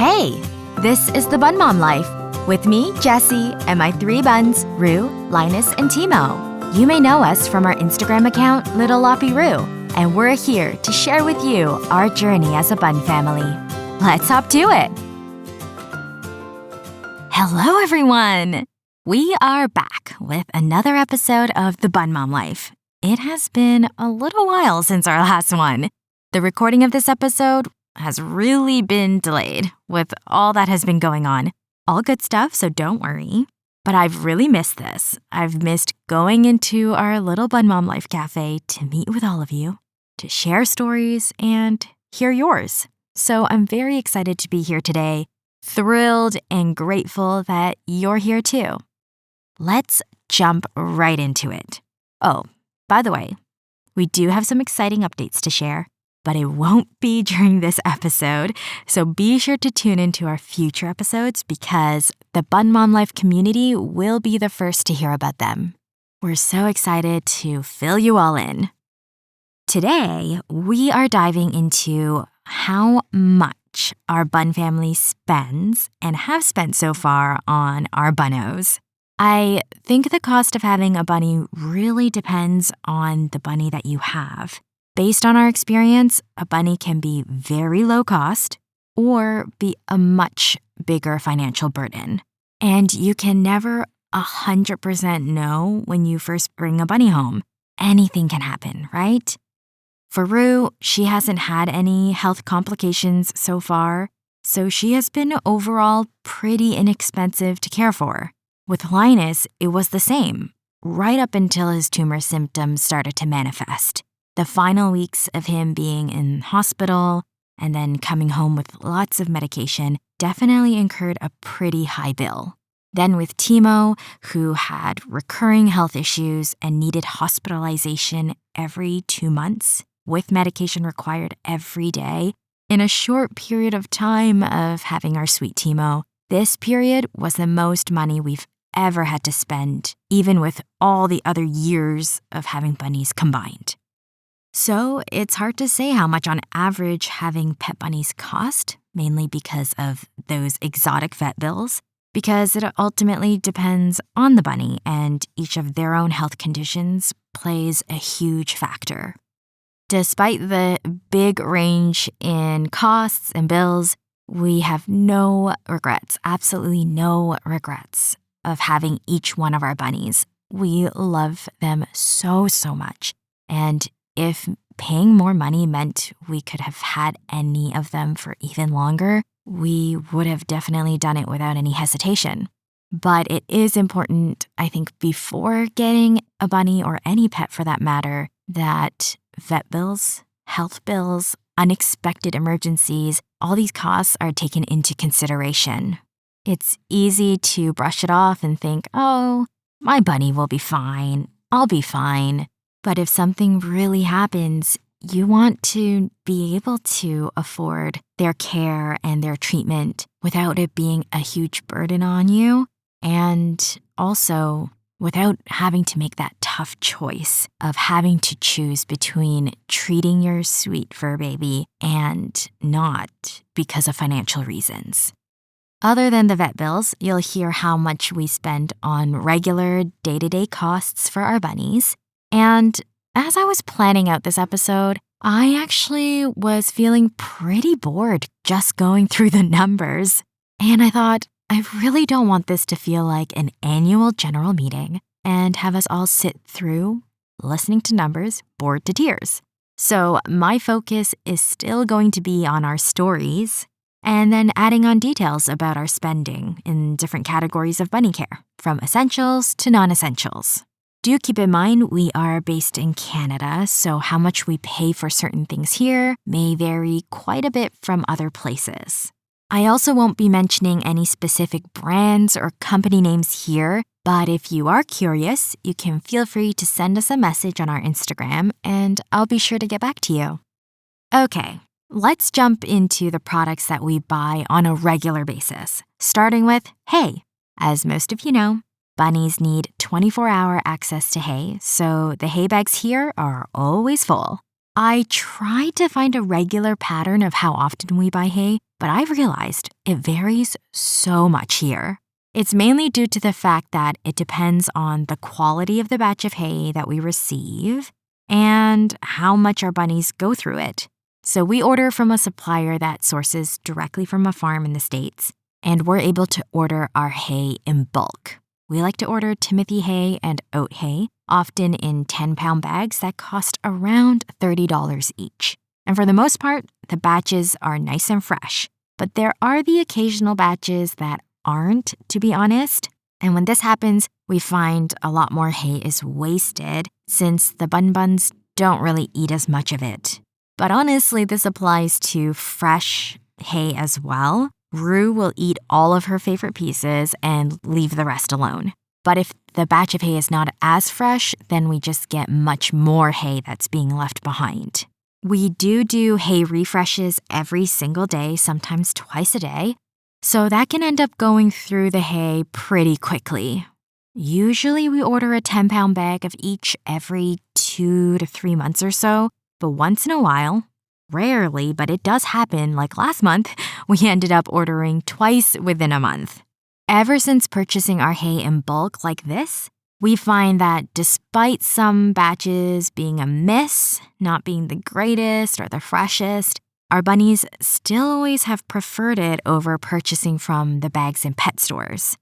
Hey, this is the Bunmom Life with me, Jessie, and my 3 buns, Rue, Linus, and Timo. You may know us from our Instagram account, Little Loppy Rue, and we're here to share with you our journey as a bun family. Let's hop to it. Hello, everyone. We are back with another episode of the Bunmom Life. It has been a little while since our last one. The recording of this episode has really been delayed with all that has been going on. All good stuff, so don't worry. But I've really missed this. I've missed going into our little Bunmom Life cafe to meet with all of you, to share stories, and hear yours. So I'm very excited to be here today, thrilled and grateful that you're here too. Let's jump right into it. Oh, by the way, we do have some exciting updates to share, but it won't be during this episode, so be sure to tune into our future episodes because the Bunmom Life community will be the first to hear about them. We're so excited to fill you all in. Today, we are diving into how much our bun family spends and have spent so far on our bunnos. I think the cost of having a bunny really depends on the bunny that you have. Based on our experience, a bunny can be very low cost or be a much bigger financial burden. And you can never 100% know when you first bring a bunny home. Anything can happen, right? For Rue, she hasn't had any health complications so far, so she has been overall pretty inexpensive to care for. With Linus, it was the same, right up until his tumor symptoms started to manifest. The final weeks of him being in hospital and then coming home with lots of medication definitely incurred a pretty high bill. Then with Timo, who had recurring health issues and needed hospitalization every 2 months, with medication required every day, in a short period of time of having our sweet Timo, this period was the most money we've ever had to spend, even with all the other years of having bunnies combined. So it's hard to say how much on average having pet bunnies cost, mainly because of those exotic vet bills, because it ultimately depends on the bunny and each of their own health conditions plays a huge factor. Despite the big range in costs and bills, we have no regrets, absolutely no regrets of having each one of our bunnies. We love them so much. And if paying more money meant we could have had any of them for even longer, we would have definitely done it without any hesitation. But it is important, I think, before getting a bunny or any pet for that matter, that vet bills, health bills, unexpected emergencies, all these costs are taken into consideration. It's easy to brush it off and think, oh, my bunny will be fine, I'll be fine. But if something really happens, you want to be able to afford their care and their treatment without it being a huge burden on you, and also without having to make that tough choice of having to choose between treating your sweet fur baby and not because of financial reasons. Other than the vet bills, you'll hear how much we spend on regular day-to-day costs for our bunnies. And as I was planning out this episode, I actually was feeling pretty bored just going through the numbers. And I thought, I really don't want this to feel like an annual general meeting and have us all sit through listening to numbers bored to tears. So my focus is still going to be on our stories and then adding on details about our spending in different categories of bunny care, from essentials to non-essentials. Do keep in mind we are based in Canada, so how much we pay for certain things here may vary quite a bit from other places. I also won't be mentioning any specific brands or company names here, but if you are curious, you can feel free to send us a message on our Instagram and I'll be sure to get back to you. Okay, let's jump into the products that we buy on a regular basis, starting with hay. As most of you know, bunnies need 24-hour access to hay, so the hay bags here are always full. I tried to find a regular pattern of how often we buy hay, but I realized it varies so much here. It's mainly due to the fact that it depends on the quality of the batch of hay that we receive and how much our bunnies go through it. So we order from a supplier that sources directly from a farm in the States, and we're able to order our hay in bulk. We like to order Timothy hay and oat hay, often in 10-pound bags that cost around $30 each. And for the most part, the batches are nice and fresh. But there are the occasional batches that aren't, to be honest. And when this happens, we find a lot more hay is wasted since the buns don't really eat as much of it. But honestly, this applies to fresh hay as well. Rue will eat all of her favorite pieces and leave the rest alone. But if the batch of hay is not as fresh, then we just get much more hay that's being left behind. We do hay refreshes every single day, sometimes twice a day. So that can end up going through the hay pretty quickly. Usually we order a 10-pound bag of each every 2 to 3 months or so. But once in a while, rarely, but it does happen, like last month, we ended up ordering twice within a month. Ever since purchasing our hay in bulk like this, we find that despite some batches being a miss, not being the greatest or the freshest, our bunnies still always have preferred it over purchasing from the bags in pet stores.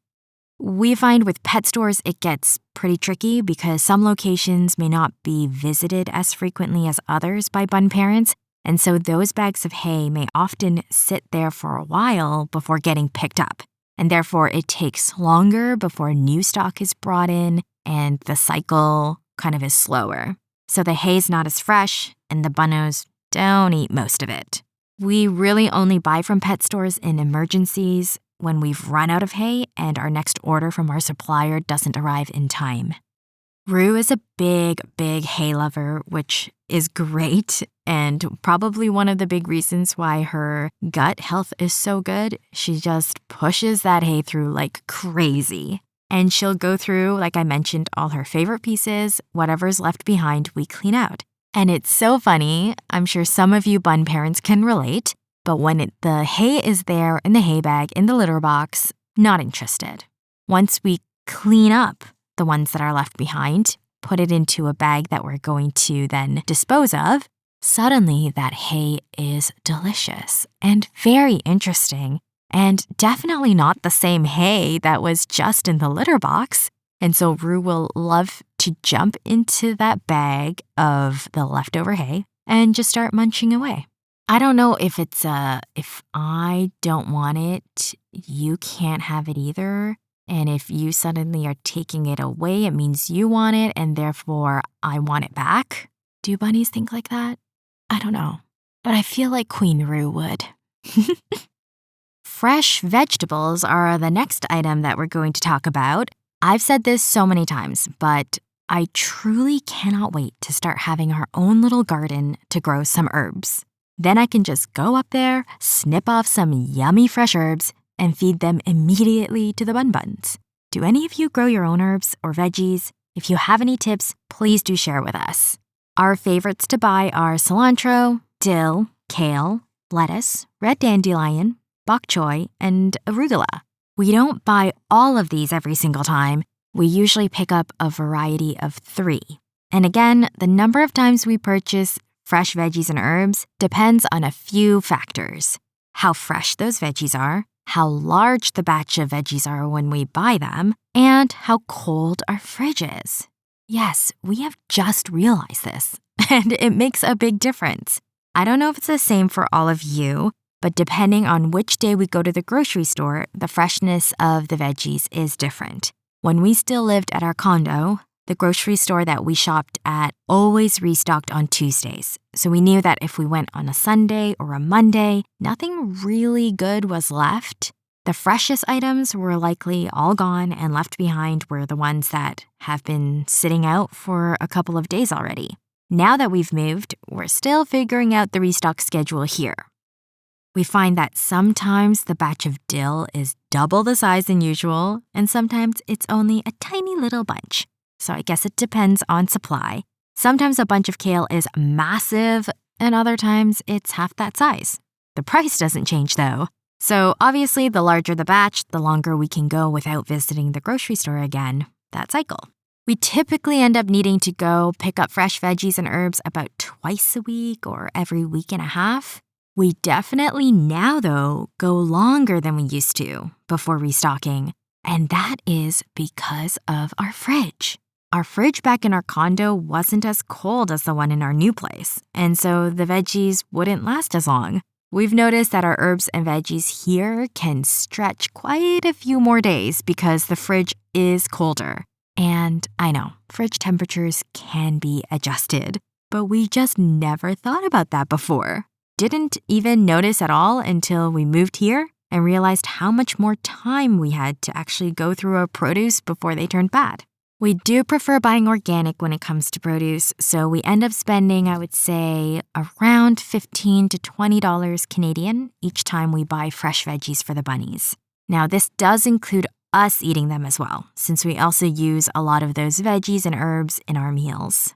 We find with pet stores it gets pretty tricky because some locations may not be visited as frequently as others by bun parents, and so those bags of hay may often sit there for a while before getting picked up, and therefore it takes longer before new stock is brought in and the cycle kind of is slower. So the hay's not as fresh and the bunnos don't eat most of it. We really only buy from pet stores in emergencies when we've run out of hay and our next order from our supplier doesn't arrive in time. Rue is a big hay lover, which is great and probably one of the big reasons why her gut health is so good. She just pushes that hay through like crazy. And she'll go through, like I mentioned, all her favorite pieces. Whatever's left behind, we clean out. And it's so funny. I'm sure some of you bun parents can relate. But when the hay is there in the hay bag, in the litter box, not interested. Once we clean up the ones that are left behind, put it into a bag that we're going to then dispose of, suddenly that hay is delicious and very interesting and definitely not the same hay that was just in the litter box. And so Rue will love to jump into that bag of the leftover hay and just start munching away. I don't know if it's if I don't want it, you can't have it either. And if you suddenly are taking it away, it means you want it and therefore I want it back. Do bunnies think like that? I don't know. But I feel like Queen Rue would. Fresh vegetables are the next item that we're going to talk about. I've said this so many times, but I truly cannot wait to start having our own little garden to grow some herbs. Then I can just go up there, snip off some yummy fresh herbs, and feed them immediately to the buns. Do any of you grow your own herbs or veggies? If you have any tips, please do share with us. Our favorites to buy are cilantro, dill, kale, lettuce, red dandelion, bok choy, and arugula. We don't buy all of these every single time. We usually pick up a variety of 3. And again, the number of times we purchase fresh veggies and herbs depends on a few factors. How fresh those veggies are, how large the batch of veggies are when we buy them, and how cold our fridge is. Yes, we have just realized this, and it makes a big difference. I don't know if it's the same for all of you, but depending on which day we go to the grocery store, the freshness of the veggies is different. When we still lived at our condo, the grocery store that we shopped at always restocked on Tuesdays. So we knew that if we went on a Sunday or a Monday, nothing really good was left. The freshest items were likely all gone and left behind were the ones that have been sitting out for a couple of days already. Now that we've moved, we're still figuring out the restock schedule here. We find that sometimes the batch of dill is double the size than usual, and sometimes it's only a tiny little bunch. So I guess it depends on supply. Sometimes a bunch of kale is massive, and other times it's half that size. The price doesn't change though. So obviously, the larger the batch, the longer we can go without visiting the grocery store again, that cycle. We typically end up needing to go pick up fresh veggies and herbs about twice a week or every week and a half. We definitely now, though, go longer than we used to before restocking. And that is because of our fridge. Our fridge back in our condo wasn't as cold as the one in our new place, and so the veggies wouldn't last as long. We've noticed that our herbs and veggies here can stretch quite a few more days because the fridge is colder. And I know, fridge temperatures can be adjusted, but we just never thought about that before. Didn't even notice at all until we moved here and realized how much more time we had to actually go through our produce before they turned bad. We do prefer buying organic when it comes to produce, so we end up spending, I would say, around $15 to $20 Canadian each time we buy fresh veggies for the bunnies. Now, this does include us eating them as well, since we also use a lot of those veggies and herbs in our meals.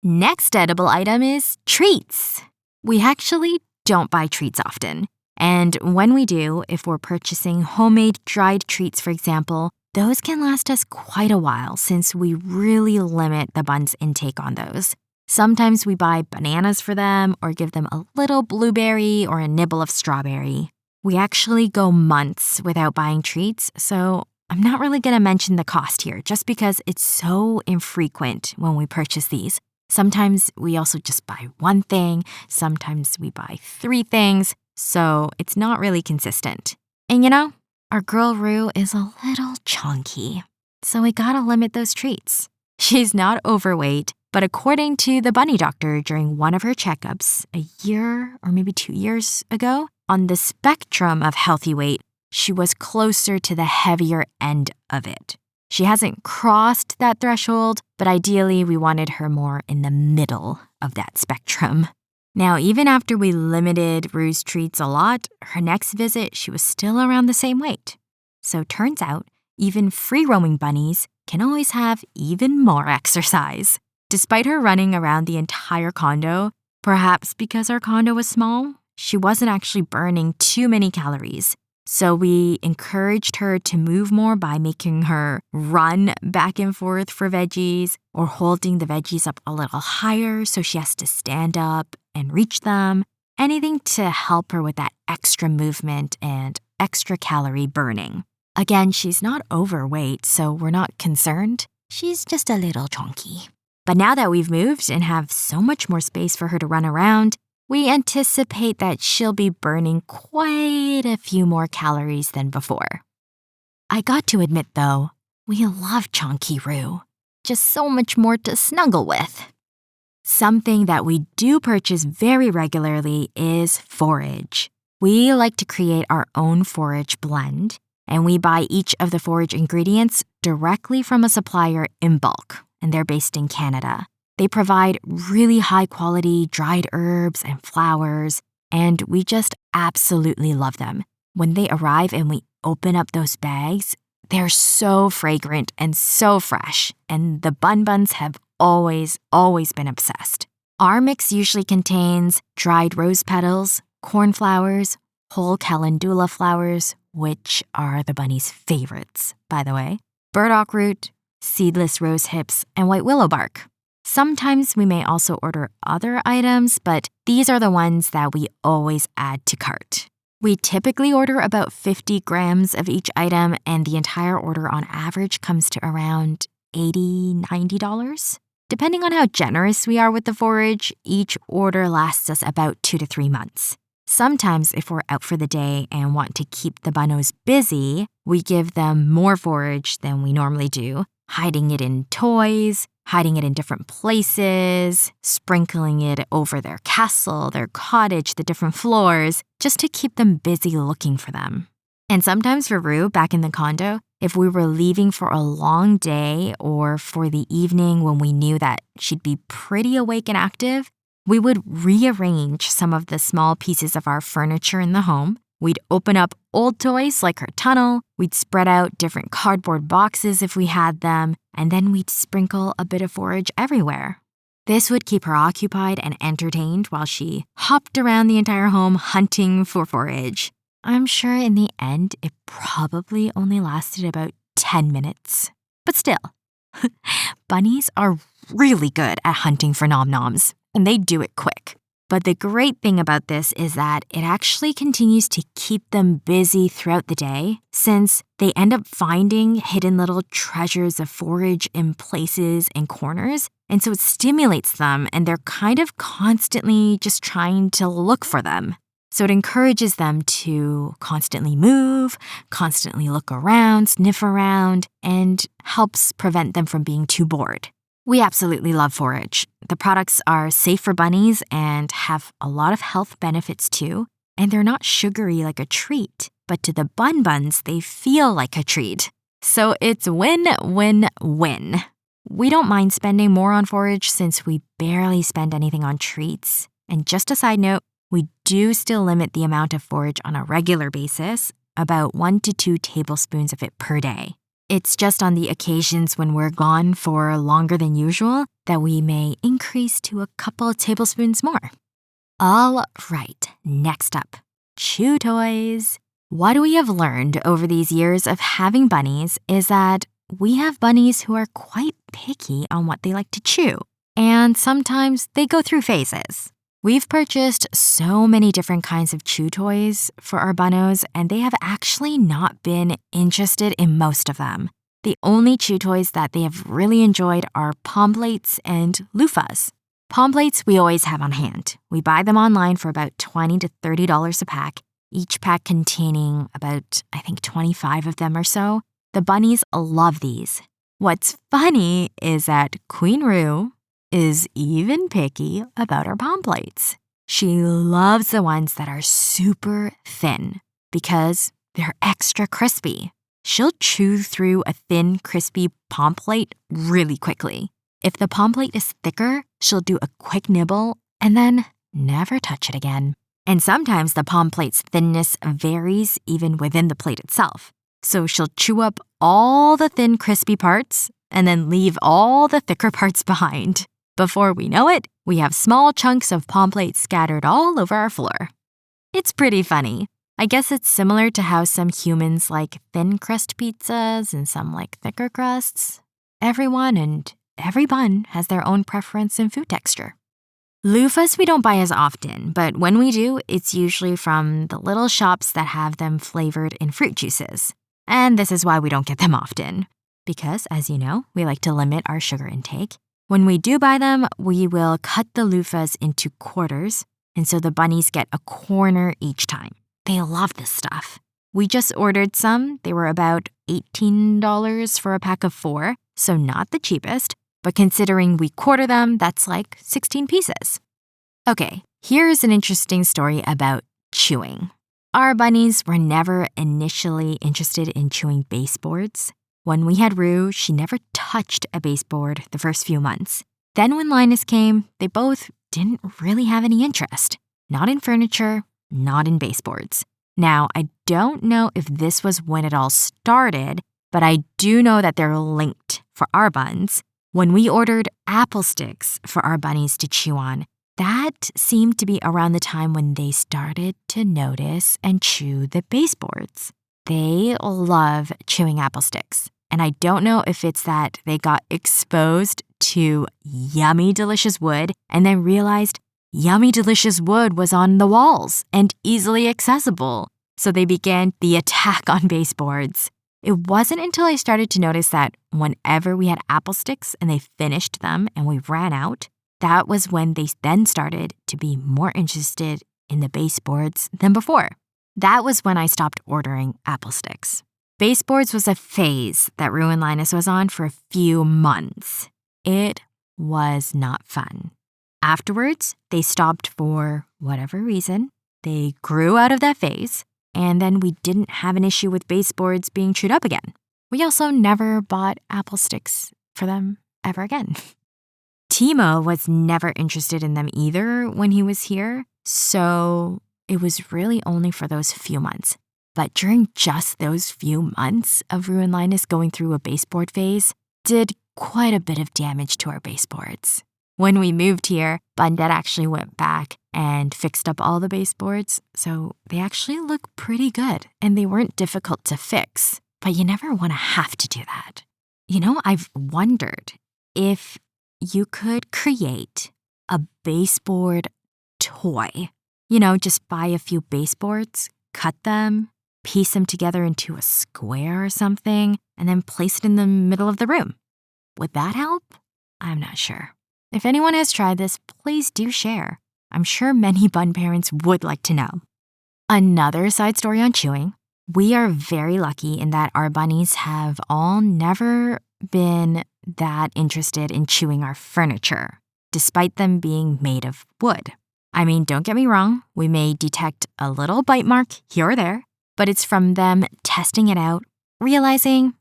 Next edible item is treats. We actually don't buy treats often, and when we do, if we're purchasing homemade dried treats, for example, those can last us quite a while since we really limit the bun's intake on those. Sometimes we buy bananas for them or give them a little blueberry or a nibble of strawberry. We actually go months without buying treats, so I'm not really going to mention the cost here just because it's so infrequent when we purchase these. Sometimes we also just buy one thing, sometimes we buy 3 things, so it's not really consistent. And you know, our girl Rue is a little chunky, so we gotta limit those treats. She's not overweight, but according to the bunny doctor during one of her checkups a year or maybe 2 years ago, on the spectrum of healthy weight, she was closer to the heavier end of it. She hasn't crossed that threshold, but ideally we wanted her more in the middle of that spectrum. Now, even after we limited Rue's treats a lot, her next visit she was still around the same weight. So turns out, even free-roaming bunnies can always have even more exercise. Despite her running around the entire condo, perhaps because our condo was small, she wasn't actually burning too many calories. So we encouraged her to move more by making her run back and forth for veggies or holding the veggies up a little higher so she has to stand up and reach them. Anything to help her with that extra movement and extra calorie burning. Again, she's not overweight, so we're not concerned. She's just a little chunky. But now that we've moved and have so much more space for her to run around, we anticipate that she'll be burning quite a few more calories than before. I got to admit, though, we love chunky Rue. Just so much more to snuggle with. Something that we do purchase very regularly is forage. We like to create our own forage blend, and we buy each of the forage ingredients directly from a supplier in bulk, and they're based in Canada. They provide really high-quality dried herbs and flowers, and we just absolutely love them. When they arrive and we open up those bags, they're so fragrant and so fresh, and the buns have always been obsessed. Our mix usually contains dried rose petals, cornflowers, whole calendula flowers, which are the bunny's favorites, by the way, burdock root, seedless rose hips, and white willow bark. Sometimes we may also order other items, but these are the ones that we always add to cart. We typically order about 50 grams of each item, and the entire order on average comes to around $80, $90. Depending on how generous we are with the forage, each order lasts us about 2 to 3 months. Sometimes if we're out for the day and want to keep the bunnos busy, we give them more forage than we normally do, hiding it in toys, hiding it in different places, sprinkling it over their castle, their cottage, the different floors, just to keep them busy looking for them. And sometimes for Rue, back in the condo, if we were leaving for a long day or for the evening when we knew that she'd be pretty awake and active, we would rearrange some of the small pieces of our furniture in the home. We'd open up old toys like her tunnel, we'd spread out different cardboard boxes if we had them, and then we'd sprinkle a bit of forage everywhere. This would keep her occupied and entertained while she hopped around the entire home hunting for forage. I'm sure in the end, it probably only lasted about 10 minutes. But still, bunnies are really good at hunting for nom-noms, and they do it quick. But the great thing about this is that it actually continues to keep them busy throughout the day, since they end up finding hidden little treasures of forage in places and corners, and so it stimulates them and they're kind of constantly just trying to look for them. So it encourages them to constantly move, constantly look around, sniff around, and helps prevent them from being too bored. We absolutely love forage. The products are safe for bunnies and have a lot of health benefits too, and they're not sugary like a treat, but to the buns, they feel like a treat. So it's win-win-win. We don't mind spending more on forage since we barely spend anything on treats. And just a side note, we do still limit the amount of forage on a regular basis, about 1 to 2 tablespoons of it per day. It's just on the occasions when we're gone for longer than usual that we may increase to a couple tablespoons more. All right, next up, chew toys. What we have learned over these years of having bunnies is that we have bunnies who are quite picky on what they like to chew, and sometimes they go through phases. We've purchased so many different kinds of chew toys for our bunnos, and they have actually not been interested in most of them. The only chew toys that they have really enjoyed are palm plates and loofahs. Palm plates we always have on hand. We buy them online for about $20 to $30 a pack, each pack containing about, 25 of them or so. The bunnies love these. What's funny is that Queen Roo is even picky about her palm plates. She loves the ones that are super thin because they're extra crispy. She'll chew through a thin, crispy palm plate really quickly. If the palm plate is thicker, she'll do a quick nibble and then never touch it again. And sometimes the palm plate's thinness varies even within the plate itself. So she'll chew up all the thin, crispy parts and then leave all the thicker parts behind. Before we know it, we have small chunks of palm plates scattered all over our floor. It's pretty funny. I guess it's similar to how some humans like thin crust pizzas and some like thicker crusts. Everyone and every bun has their own preference in food texture. Loofahs we don't buy as often, but when we do, it's usually from the little shops that have them flavored in fruit juices. And this is why we don't get them often. Because, as you know, we like to limit our sugar intake. When we do buy them, we will cut the loofahs into quarters, and so the bunnies get a corner each time. They love this stuff. We just ordered some. They were about $18 for a pack of 4, so not the cheapest, but considering we quarter them, that's like 16 pieces. Okay, here's an interesting story about chewing. Our bunnies were never initially interested in chewing baseboards. When we had Roo, she never touched a baseboard the first few months. Then when Linus came, they both didn't really have any interest. Not in furniture, not in baseboards. Now, I don't know if this was when it all started, but I do know that they're linked for our buns. When we ordered apple sticks for our bunnies to chew on, that seemed to be around the time when they started to notice and chew the baseboards. They love chewing apple sticks. And I don't know if it's that they got exposed to yummy, delicious wood and then realized yummy, delicious wood was on the walls and easily accessible. So they began the attack on baseboards. It wasn't until I started to notice that whenever we had apple sticks and they finished them and we ran out, that was when they then started to be more interested in the baseboards than before. That was when I stopped ordering apple sticks. Baseboards was a phase that Roo and Linus was on for a few months. It was not fun. Afterwards, they stopped for whatever reason. They grew out of that phase, and then we didn't have an issue with baseboards being chewed up again. We also never bought apple sticks for them ever again. Timo was never interested in them either when he was here, so it was really only for those few months. But during just those few months of Roo and Linus going through a baseboard phase, did quite a bit of damage to our baseboards. When we moved here, Bun Dad actually went back and fixed up all the baseboards, so they actually look pretty good and they weren't difficult to fix. But you never want to have to do that. I've wondered if you could create a baseboard toy. Just buy a few baseboards, cut them, piece them together into a square or something, and then place it in the middle of the room. Would that help? I'm not sure. If anyone has tried this, please do share. I'm sure many bun parents would like to know. Another side story on chewing. We are very lucky in that our bunnies have all never been that interested in chewing our furniture, despite them being made of wood. I mean, don't get me wrong, we may detect a little bite mark here or there, but it's from them testing it out, realizing,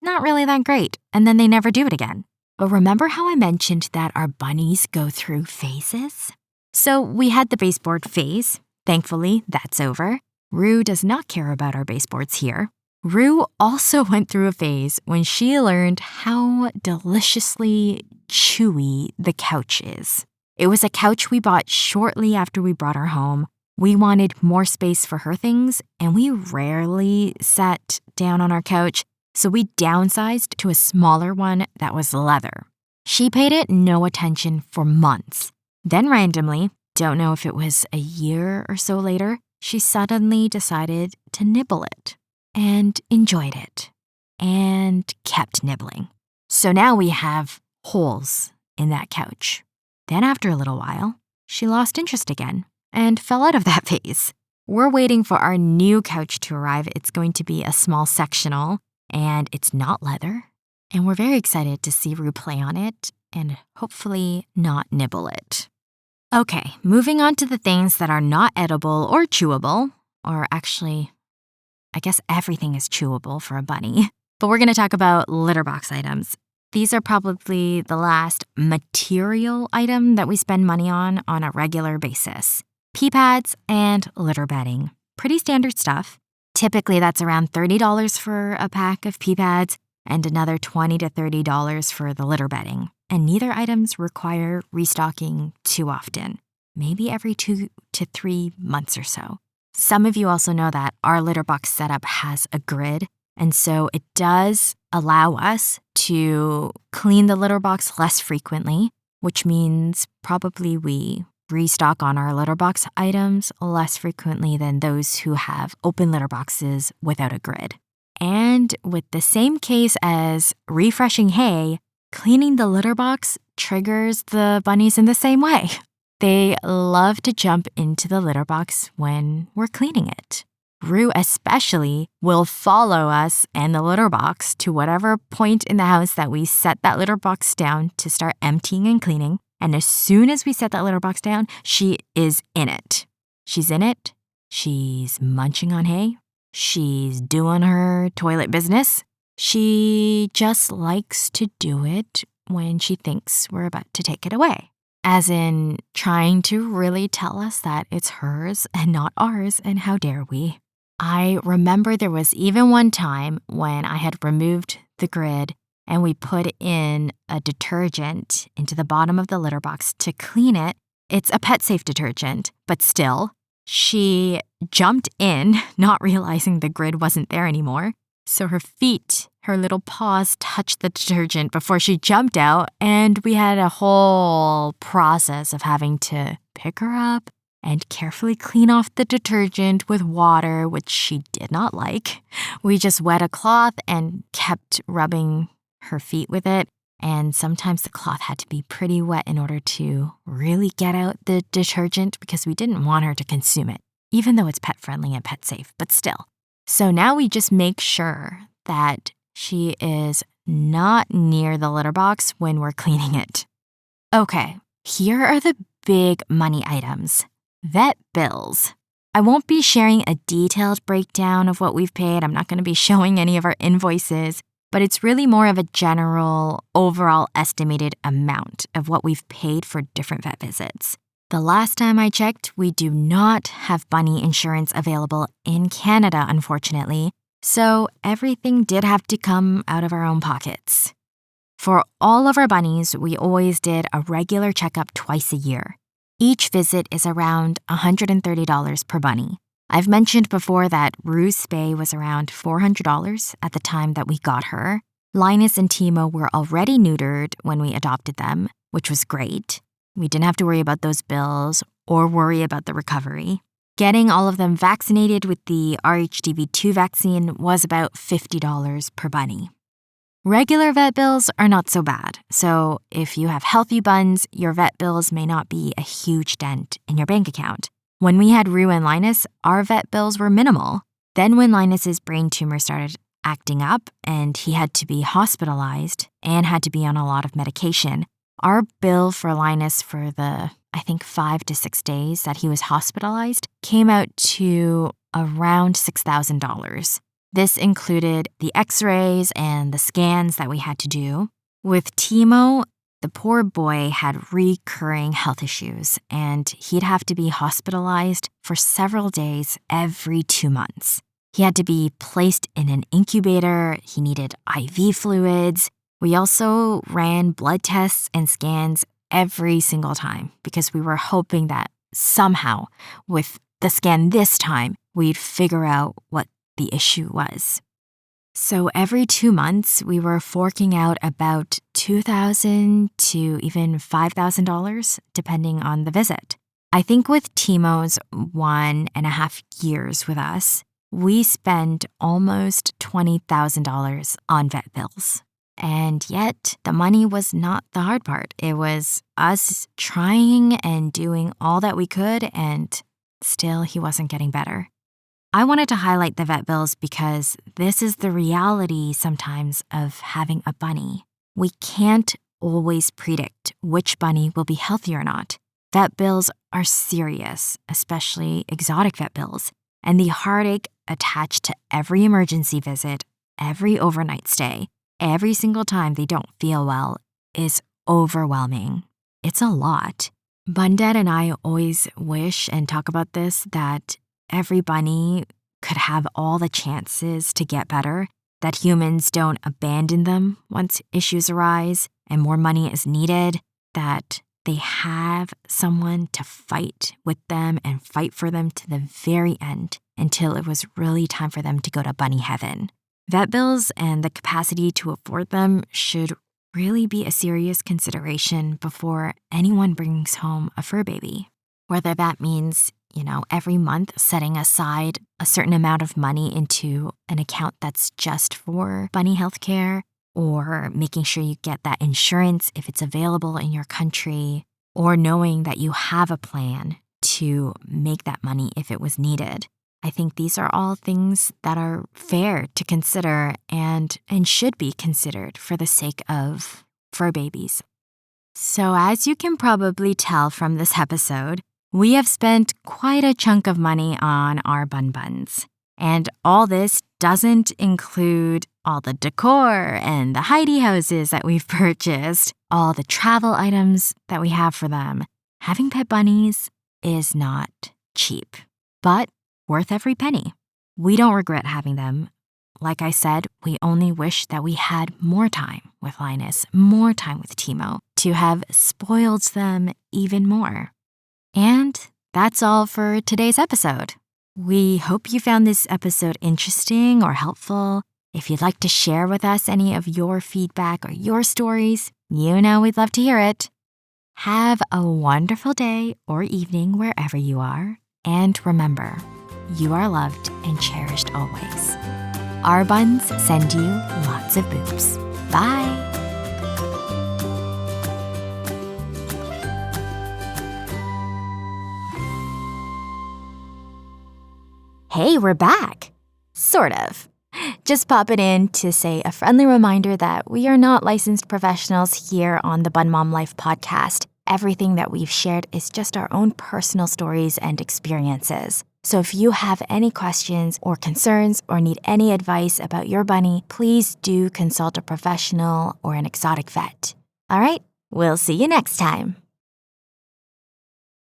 not really that great, and then they never do it again. But remember how I mentioned that our bunnies go through phases? So we had the baseboard phase. Thankfully, that's over. Rue does not care about our baseboards here. Rue also went through a phase when she learned how deliciously chewy the couch is. It was a couch we bought shortly after we brought her home. We wanted more space for her things, and we rarely sat down on our couch, so we downsized to a smaller one that was leather. She paid it no attention for months. Then randomly, don't know if it was a year or so later, she suddenly decided to nibble it and enjoyed it and kept nibbling. So now we have holes in that couch. Then after a little while, she lost interest again and fell out of that phase. We're waiting for our new couch to arrive. It's going to be a small sectional, and it's not leather. And we're very excited to see Rue play on it and hopefully not nibble it. Okay, moving on to the things that are not edible or chewable, or actually, I guess everything is chewable for a bunny. But we're going to talk about litter box items. These are probably the last material item that we spend money on a regular basis. Pee pads and litter bedding. Pretty standard stuff. Typically, that's around $30 for a pack of pee pads and another $20 to $30 for the litter bedding. And neither items require restocking too often, maybe every 2 to 3 months or so. Some of you also know that our litter box setup has a grid, and so it does allow us to clean the litter box less frequently, which means probably we restock on our litter box items less frequently than those who have open litter boxes without a grid. And with the same case as refreshing hay, cleaning the litter box triggers the bunnies in the same way. They love to jump into the litter box when we're cleaning it. Rue especially will follow us and the litter box to whatever point in the house that we set that litter box down to start emptying and cleaning. And as soon as we set that litter box down, she is in it. She's in it. She's munching on hay. She's doing her toilet business. She just likes to do it when she thinks we're about to take it away. As in trying to really tell us that it's hers and not ours, and how dare we. I remember there was even one time when I had removed the grid and we put in a detergent into the bottom of the litter box to clean it. It's a pet-safe detergent, but still, she jumped in, not realizing the grid wasn't there anymore. So her feet, her little paws touched the detergent before she jumped out, and we had a whole process of having to pick her up and carefully clean off the detergent with water, which she did not like. We just wet a cloth and kept rubbing her feet with it, and sometimes the cloth had to be pretty wet in order to really get out the detergent because we didn't want her to consume it, even though it's pet-friendly and pet-safe, but still. So now we just make sure that she is not near the litter box when we're cleaning it. Okay, here are the big money items. Vet bills. I won't be sharing a detailed breakdown of what we've paid. I'm not going to be showing any of our invoices, but it's really more of a general, overall estimated amount of what we've paid for different vet visits. The last time I checked, we do not have bunny insurance available in Canada, unfortunately, so everything did have to come out of our own pockets. For all of our bunnies, we always did a regular checkup twice a year. Each visit is around $130 per bunny. I've mentioned before that Rue's spay was around $400 at the time that we got her. Linus and Timo were already neutered when we adopted them, which was great. We didn't have to worry about those bills or worry about the recovery. Getting all of them vaccinated with the RHDV2 vaccine was about $50 per bunny. Regular vet bills are not so bad, so if you have healthy buns, your vet bills may not be a huge dent in your bank account. When we had Rue and Linus, our vet bills were minimal. Then when Linus's brain tumor started acting up and he had to be hospitalized and had to be on a lot of medication, our bill for Linus for the, 5 to 6 days that he was hospitalized came out to around $6,000. This included the x-rays and the scans that we had to do. With Timo, the poor boy had recurring health issues, and he'd have to be hospitalized for several days every 2 months. He had to be placed in an incubator, he needed IV fluids. We also ran blood tests and scans every single time because we were hoping that somehow, with the scan this time, we'd figure out what the issue was. So every 2 months, we were forking out about $2,000 to even $5,000, depending on the visit. I think with Timo's 1.5 years with us, we spent almost $20,000 on vet bills. And yet, the money was not the hard part. It was us trying and doing all that we could, and still he wasn't getting better. I wanted to highlight the vet bills because this is the reality sometimes of having a bunny. We can't always predict which bunny will be healthy or not. Vet bills are serious, especially exotic vet bills, and the heartache attached to every emergency visit, every overnight stay, every single time they don't feel well is overwhelming. It's a lot. Bundad and I always wish and talk about this, that every bunny could have all the chances to get better, that humans don't abandon them once issues arise and more money is needed, that they have someone to fight with them and fight for them to the very end until it was really time for them to go to bunny heaven. Vet bills and the capacity to afford them should really be a serious consideration before anyone brings home a fur baby. Whether that means, every month setting aside a certain amount of money into an account that's just for bunny healthcare, or making sure you get that insurance if it's available in your country, or knowing that you have a plan to make that money if it was needed. I think these are all things that are fair to consider and should be considered for the sake of fur babies. So as you can probably tell from this episode, we have spent quite a chunk of money on our buns. And all this doesn't include all the decor and the hidey houses that we've purchased, all the travel items that we have for them. Having pet bunnies is not cheap, but worth every penny. We don't regret having them. Like I said, we only wish that we had more time with Linus, more time with Timo, to have spoiled them even more. And that's all for today's episode. We hope you found this episode interesting or helpful. If you'd like to share with us any of your feedback or your stories, we'd love to hear it. Have a wonderful day or evening wherever you are. And remember, you are loved and cherished always. Our buns send you lots of boobs. Bye. Hey, we're back. Sort of. Just popping in to say a friendly reminder that we are not licensed professionals here on the Bunmom Life podcast. Everything that we've shared is just our own personal stories and experiences. So if you have any questions or concerns or need any advice about your bunny, please do consult a professional or an exotic vet. All right, we'll see you next time.